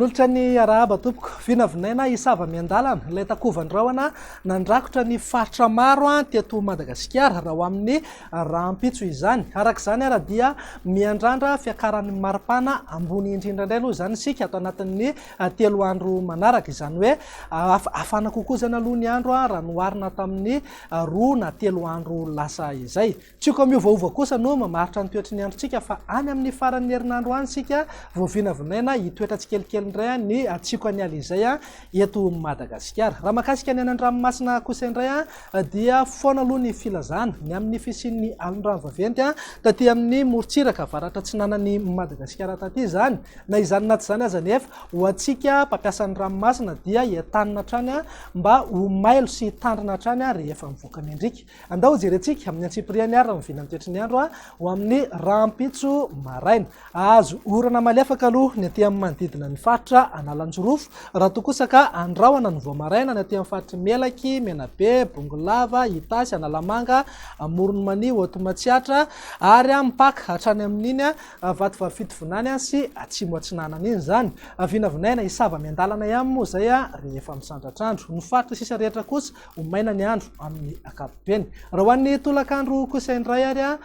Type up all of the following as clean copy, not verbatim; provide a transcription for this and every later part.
Nolotra ny arahaba tompoko vinavinaina isava miandalana ilay takovandrahona nandrakotra ny faritra maro teto Madagasikara raha ho amin'ny rahampitso izany. Araka izany ara dia miandrandra fiakaran'ny maripana ambony indrindra indray aloha izany isika ato anatin'ny 3 andro manaraka, izany hoe afana kokoa zany aloha ny andro raha noharina tamin'ny 2 na 3 andro lasa izay. Tsika miovaova kosa no mamaritra ny toetry ny androntsika fa any amin'ny faran'ny herinandro any sika vao vinavinaina hitoetra tsikelikely indray ny tsiko aniala izay eto Madagasikara. Raha makasika ny anan-dranomasina kosa indray dia foana aloha ny filazana ny amin'ny fisian'ny alon-drano vaventy taty amin'ny morontsiraka avaratra atsinanan'ny Madagasikara taty zany. Na izany naty izany aza nefa ho antsika mpampiasa ny ranomasina dia entanina hatrany mba ho mailo sy tandrina hatrany rehefa mivoaka mendrika. Andao jerentsika amin'ny antsipiriany ary raha mivina mitoetry ny andro ho amin'ny rahampitso maraina. Azo orana malefaka aloha ny aty amin'ny manodidina ny faritra Analanjorofo raha toa kosa ka andrahoana ny voamaraina ny aty amin'ny faritra Melaky, Menabe, Bongolava, Itasy, Analamanga, Moronmania, Hotomatsiatra ary mipaka hatrany amin'iny Vatovavy sy Atsimo Atsinanana iny zany. Vinavinaina isava miandalana ihany moa zay rehefa misandratr'andro. Ny faritra sisa rehetra kosa ho maina ny andro amin'ny ankapobeny. Raha ho an'ny tolakandro kosa indray ary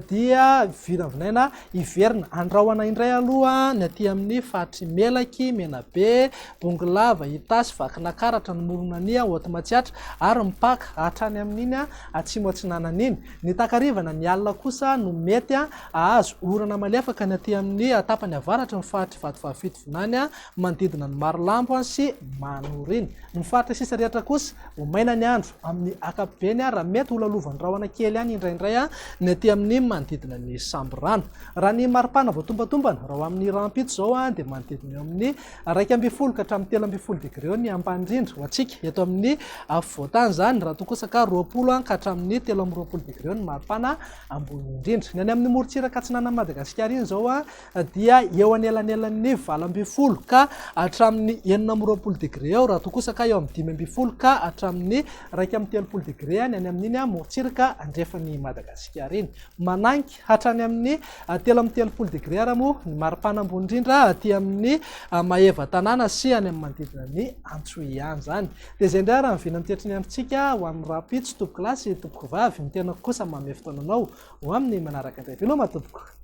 dia vinavinaina iverina andrahoana indray aloha ny aty amin'ny faritra Melaky, Menabe, Bongolava, Itasy, Vakinakaratra, ny Moronania, Hotomatsiatra ary mipaka hatrany amin'iny Atsimo Atsinanana iny. Ny takarivana ny alina kosa no mety azo orana malefaka ny aty amin'ny tapany avaratra ny faritra Vatovavy manodidina ny Marolambo sy Manoriny. Ny faritra sisa rehetra kosa ho maina ny andro amin'ny ankapobeny raha mety ho lalovan'ny rahona kely any indraindray ny aty amin'ny manodidina ny Samborano. Raha ny maripana voatombatombana raha ho amin'ny rahampitso zao dia manodidina eo amin'ny 2 ka hatramin'ny 3 degré ny ambany indrindra ho antsika eto amin'ny afovoantany zany. Raha toa kosa ka 20 ka hatramin'ny 3 degré ny maripana ambony indrindra. Ny any amin'ny morontsiraka atsinanan'ny Madagasikara iny zao dia eo anelanelan'ny 20 ka hatramin'ny 20 degré eo, raha toa kosa ka eo amin'ny 20 ka hatramin'ny 30 degré ny any amin'iny morontsiraka andrefan'ny Madagasikara iny. Mananky hatrany amin'ny 30 degré raha moa ny maripana ambony indrindra aty amin'ny Maheva tanàna sy any amin'ny manodidina ny Antsohiany zany. Dia zay indray raha mivina mitoetry ny androntsika ho amin'ny rahampitso tompoko lahy sy tompoko vavy, ny tena kosa manome fotoananao ho amin'ny manaraka indray. Veloma tompoko.